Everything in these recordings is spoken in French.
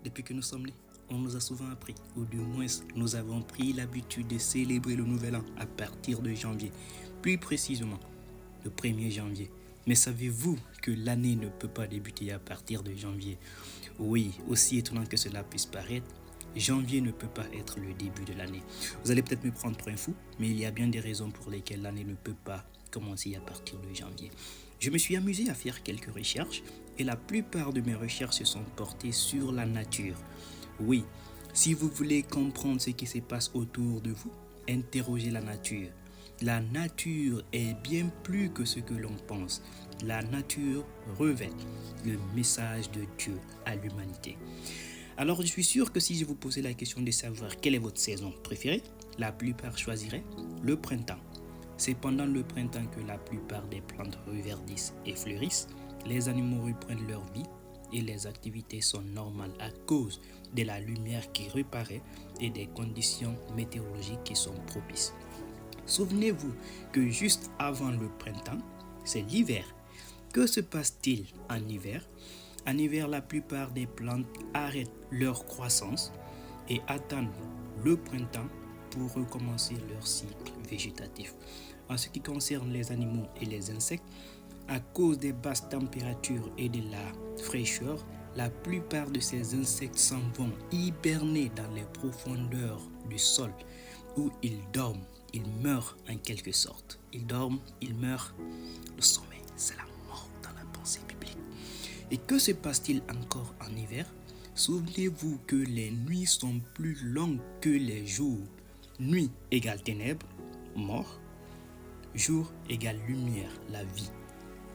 Depuis que nous sommes nés, on nous a souvent appris, ou du moins nous avons pris l'habitude de célébrer le nouvel an à partir de janvier, plus précisément le 1er janvier. Mais savez-vous que l'année ne peut pas débuter à partir de janvier? Oui, aussi étonnant que cela puisse paraître, janvier ne peut pas être le début de l'année. Vous allez peut-être me prendre pour un fou, mais il y a bien des raisons pour lesquelles l'année ne peut pas commencer à partir de janvier. Je me suis amusé à faire quelques recherches et la plupart de mes recherches se sont portées sur la nature. Oui, si vous voulez comprendre ce qui se passe autour de vous, interrogez la nature. La nature est bien plus que ce que l'on pense. La nature revêt le message de Dieu à l'humanité. Alors je suis sûr que si je vous posais la question de savoir quelle est votre saison préférée, la plupart choisiraient le printemps. C'est pendant le printemps que la plupart des plantes reverdissent et fleurissent, les animaux reprennent leur vie et les activités sont normales à cause de la lumière qui reparaît et des conditions météorologiques qui sont propices. Souvenez-vous que juste avant le printemps, c'est l'hiver. Que se passe-t-il en hiver? En hiver, la plupart des plantes arrêtent leur croissance et attendent le printemps pour recommencer leur cycle végétatif. En ce qui concerne les animaux et les insectes, à cause des basses températures et de la fraîcheur, la plupart de ces insectes s'en vont hiberner dans les profondeurs du sol où ils dorment. Ils meurent en quelque sorte. Ils dorment, ils meurent. Le sommeil, c'est la mort dans la pensée biblique. Et que se passe-t-il encore en hiver? Souvenez-vous que les nuits sont plus longues que les jours. Nuit égale ténèbres, mort. Jour égale lumière, la vie.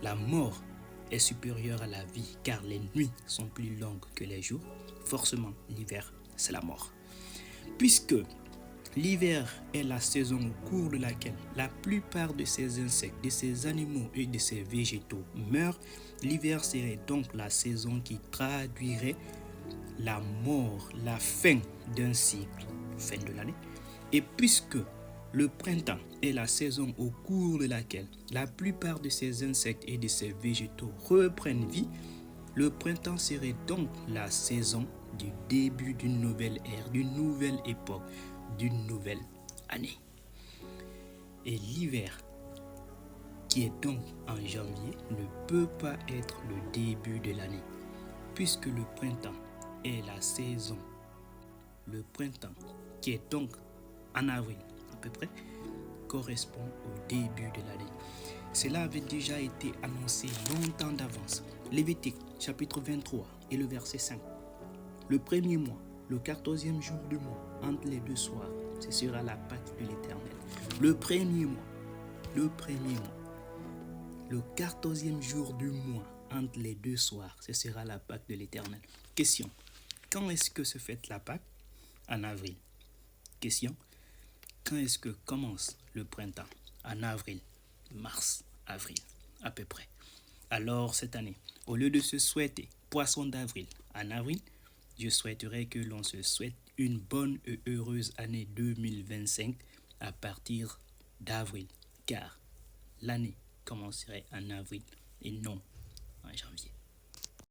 La mort est supérieure à la vie car les nuits sont plus longues que les jours. Forcément, l'hiver, c'est la mort. Puisque l'hiver est la saison au cours de laquelle la plupart de ces insectes, de ces animaux et de ces végétaux meurent, l'hiver serait donc la saison qui traduirait la mort, la fin d'un cycle, fin de l'année. Et puisque le printemps est la saison au cours de laquelle la plupart de ces insectes et de ces végétaux reprennent vie, le printemps serait donc la saison du début d'une nouvelle ère, d'une nouvelle époque, d'une nouvelle année. Et l'hiver, qui est donc en janvier, ne peut pas être le début de l'année, puisque le printemps est la saison. Le printemps, qui est donc en avril à peu près, correspond au début de l'année. Cela avait déjà été annoncé longtemps d'avance. Lévitique, chapitre 23 et le verset 5. Le premier mois, le 14e jour du mois, entre les deux soirs, ce sera la Pâque de l'Éternel. Le premier mois, le 14e jour du mois, entre les deux soirs, ce sera la Pâque de l'Éternel. Question, quand est-ce que se fête la Pâque? En avril. Question, quand est-ce que commence le printemps? En avril, mars, avril, à peu près. Alors cette année, au lieu de se souhaiter poisson d'avril en avril, je souhaiterais que l'on se souhaite une bonne et heureuse année 2025 à partir d'avril, car l'année commencerait en avril et non en janvier.